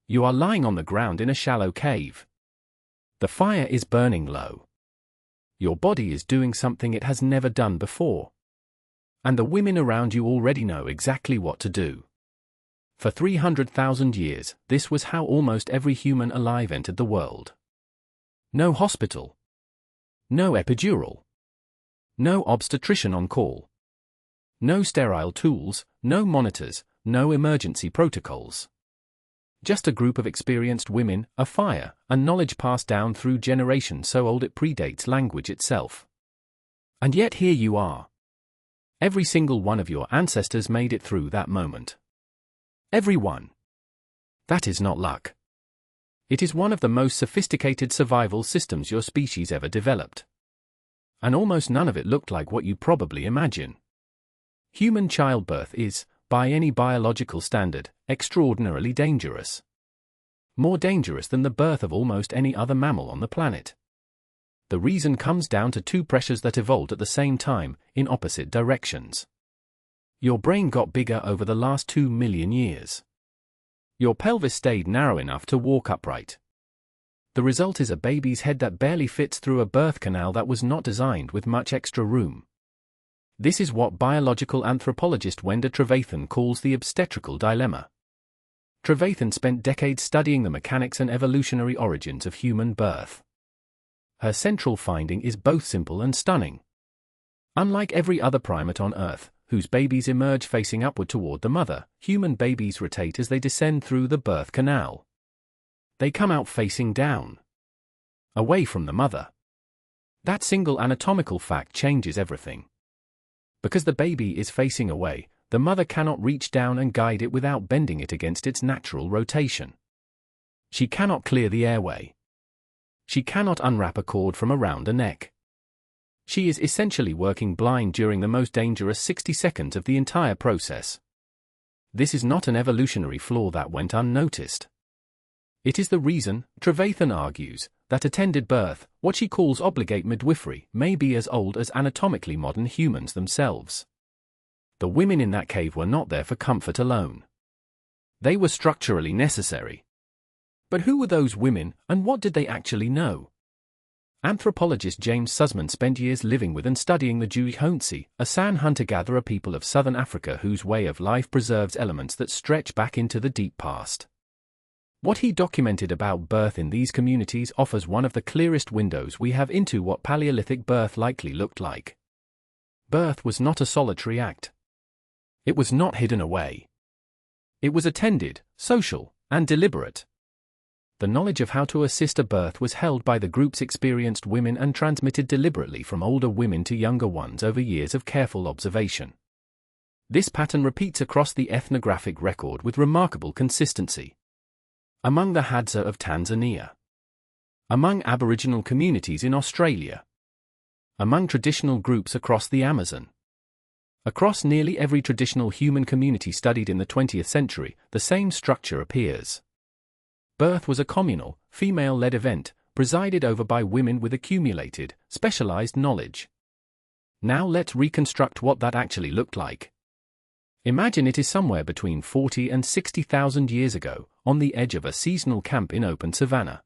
You are lying on the ground in a shallow cave. The fire is burning low. Your body is doing something it has never done before. And the women around you already know exactly what to do. For 300,000 years, this was how almost every human alive entered the world. No hospital. No epidural. No obstetrician on call. No sterile tools, no monitors, no emergency protocols. Just a group of experienced women, a fire, and knowledge passed down through generations so old it predates language itself. And yet here you are. Every single one of your ancestors made it through that moment. Every one. That is not luck. It is one of the most sophisticated survival systems your species ever developed. And almost none of it looked like what you probably imagine. Human childbirth is, by any biological standard, extraordinarily dangerous. More dangerous than the birth of almost any other mammal on the planet. The reason comes down to two pressures that evolved at the same time, in opposite directions. Your brain got bigger over the last 2 million years. Your pelvis stayed narrow enough to walk upright. The result is a baby's head that barely fits through a birth canal that was not designed with much extra room. This is what biological anthropologist Wenda Trevathan calls the obstetrical dilemma. Trevathan spent decades studying the mechanics and evolutionary origins of human birth. Her central finding is both simple and stunning. Unlike every other primate on Earth, whose babies emerge facing upward toward the mother, human babies rotate as they descend through the birth canal. They come out facing down, away from the mother. That single anatomical fact changes everything. Because the baby is facing away, the mother cannot reach down and guide it without bending it against its natural rotation. She cannot clear the airway. She cannot unwrap a cord from around a neck. She is essentially working blind during the most dangerous 60 seconds of the entire process. This is not an evolutionary flaw that went unnoticed. It is the reason, Trevathan argues, that attended birth, what she calls obligate midwifery, may be as old as anatomically modern humans themselves. The women in that cave were not there for comfort alone. They were structurally necessary. But who were those women, and what did they actually know? Anthropologist James Sussman spent years living with and studying the Juhonsi, a San hunter-gatherer people of southern Africa whose way of life preserves elements that stretch back into the deep past. What he documented about birth in these communities offers one of the clearest windows we have into what Paleolithic birth likely looked like. Birth was not a solitary act. It was not hidden away. It was attended, social, and deliberate. The knowledge of how to assist a birth was held by the group's experienced women and transmitted deliberately from older women to younger ones over years of careful observation. This pattern repeats across the ethnographic record with remarkable consistency. Among the Hadza of Tanzania. Among Aboriginal communities in Australia. Among traditional groups across the Amazon. Across nearly every traditional human community studied in the 20th century, the same structure appears. Birth was a communal, female-led event, presided over by women with accumulated, specialized knowledge. Now let's reconstruct what that actually looked like. Imagine it is somewhere between 40 and 60,000 years ago, on the edge of a seasonal camp in open savanna.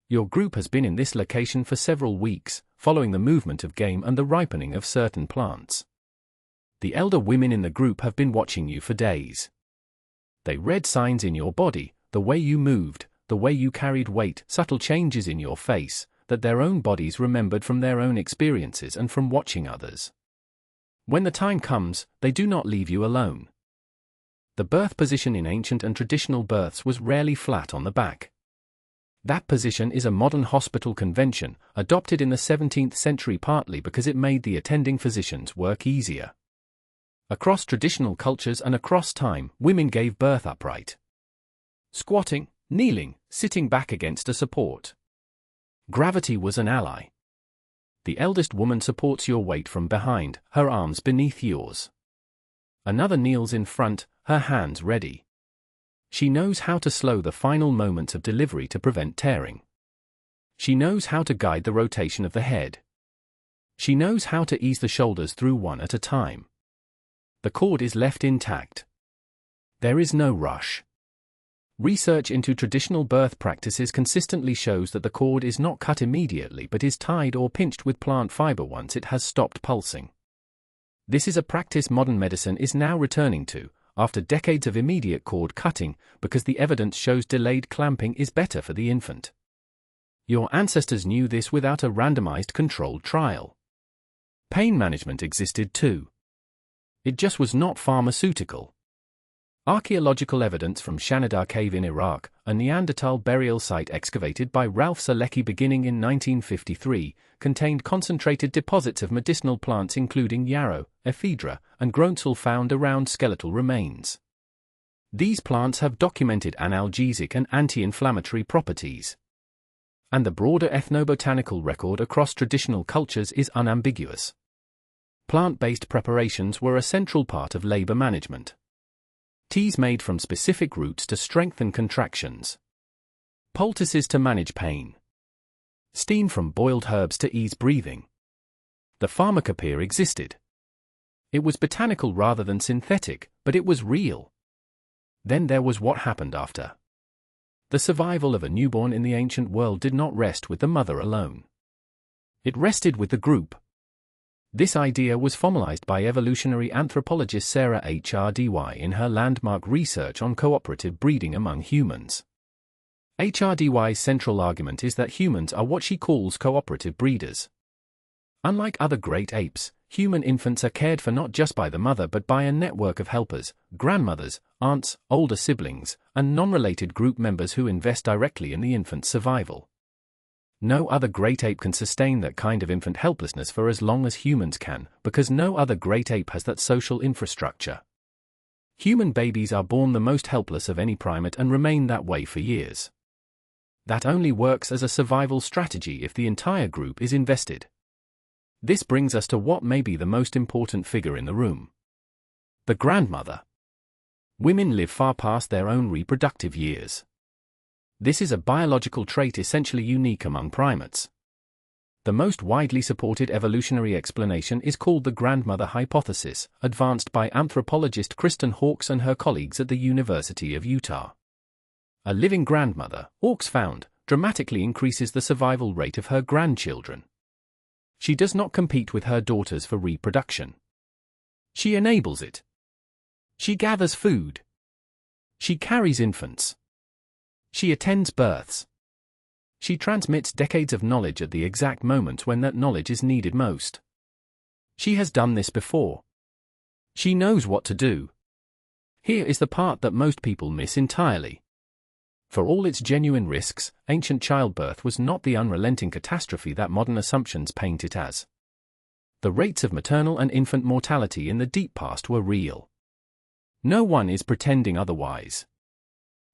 Your group has been in this location for several weeks, following the movement of game and the ripening of certain plants. The elder women in the group have been watching you for days. They read signs in your body, the way you moved, the way you carried weight, subtle changes in your face, that their own bodies remembered from their own experiences and from watching others. When the time comes, they do not leave you alone. The birth position in ancient and traditional births was rarely flat on the back. That position is a modern hospital convention, adopted in the 17th century partly because it made the attending physicians' work easier. Across traditional cultures and across time, women gave birth upright. Squatting, kneeling, sitting back against a support. Gravity was an ally. The eldest woman supports your weight from behind, her arms beneath yours. Another kneels in front, her hands ready. She knows how to slow the final moments of delivery to prevent tearing. She knows how to guide the rotation of the head. She knows how to ease the shoulders through one at a time. The cord is left intact. There is no rush. Research into traditional birth practices consistently shows that the cord is not cut immediately but is tied or pinched with plant fiber once it has stopped pulsing. This is a practice modern medicine is now returning to, after decades of immediate cord cutting, because the evidence shows delayed clamping is better for the infant. Your ancestors knew this without a randomized controlled trial. Pain management existed too. It just was not pharmaceutical. Archaeological evidence from Shanidar Cave in Iraq, a Neanderthal burial site excavated by Ralph Selecki beginning in 1953, contained concentrated deposits of medicinal plants including yarrow, ephedra, and groundsel found around skeletal remains. These plants have documented analgesic and anti-inflammatory properties. And the broader ethnobotanical record across traditional cultures is unambiguous. Plant-based preparations were a central part of labor management. Teas made from specific roots to strengthen contractions. Poultices to manage pain. Steam from boiled herbs to ease breathing. The pharmacopoeia existed. It was botanical rather than synthetic, but it was real. Then there was what happened after. The survival of a newborn in the ancient world did not rest with the mother alone. It rested with the group. This idea was formalized by evolutionary anthropologist Sarah Hrdy in her landmark research on cooperative breeding among humans. Hrdy's central argument is that humans are what she calls cooperative breeders. Unlike other great apes, human infants are cared for not just by the mother but by a network of helpers, grandmothers, aunts, older siblings, and non-related group members who invest directly in the infant's survival. No other great ape can sustain that kind of infant helplessness for as long as humans can, because no other great ape has that social infrastructure. Human babies are born the most helpless of any primate and remain that way for years. That only works as a survival strategy if the entire group is invested. This brings us to what may be the most important figure in the room. The grandmother. Women live far past their own reproductive years. This is a biological trait essentially unique among primates. The most widely supported evolutionary explanation is called the grandmother hypothesis, advanced by anthropologist Kristen Hawkes and her colleagues at the University of Utah. A living grandmother, Hawkes found, dramatically increases the survival rate of her grandchildren. She does not compete with her daughters for reproduction. She enables it. She gathers food. She carries infants. She attends births. She transmits decades of knowledge at the exact moment when that knowledge is needed most. She has done this before. She knows what to do. Here is the part that most people miss entirely. For all its genuine risks, ancient childbirth was not the unrelenting catastrophe that modern assumptions paint it as. The rates of maternal and infant mortality in the deep past were real. No one is pretending otherwise.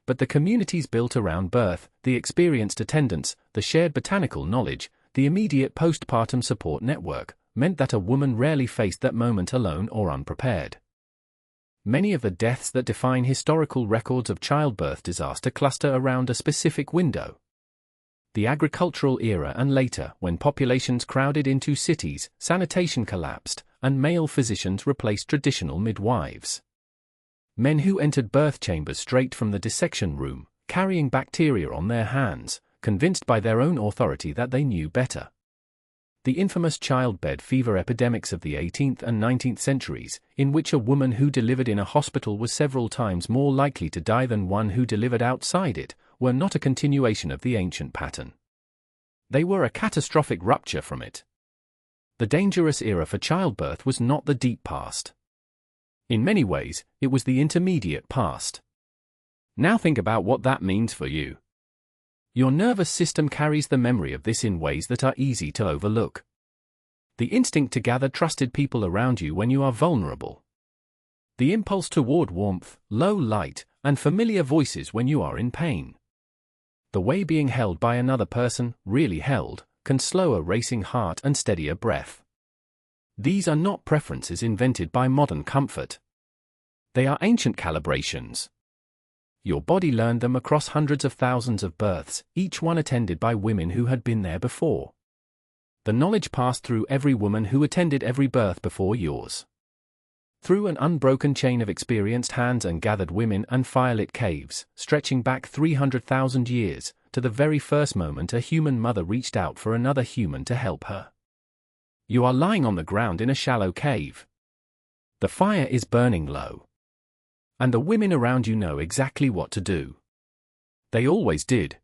But the communities built around birth, the experienced attendants, the shared botanical knowledge, the immediate postpartum support network, meant that a woman rarely faced that moment alone or unprepared. Many of the deaths that define historical records of childbirth disaster cluster around a specific window. The agricultural era and later, when populations crowded into cities, sanitation collapsed, and male physicians replaced traditional midwives. Men who entered birth chambers straight from the dissection room, carrying bacteria on their hands, convinced by their own authority that they knew better. The infamous childbed fever epidemics of the 18th and 19th centuries, in which a woman who delivered in a hospital was several times more likely to die than one who delivered outside it, were not a continuation of the ancient pattern. They were a catastrophic rupture from it. The dangerous era for childbirth was not the deep past. In many ways, it was the intermediate past. Now think about what that means for you. Your nervous system carries the memory of this in ways that are easy to overlook. The instinct to gather trusted people around you when you are vulnerable. The impulse toward warmth, low light, and familiar voices when you are in pain. The way being held by another person, really held, can slow a racing heart and steady a breath. These are not preferences invented by modern comfort. They are ancient calibrations. Your body learned them across hundreds of thousands of births, each one attended by women who had been there before. The knowledge passed through every woman who attended every birth before yours. Through an unbroken chain of experienced hands and gathered women and firelit caves, stretching back 300,000 years, to the very first moment a human mother reached out for another human to help her. You are lying on the ground in a shallow cave. The fire is burning low. And the women around you know exactly what to do. They always did.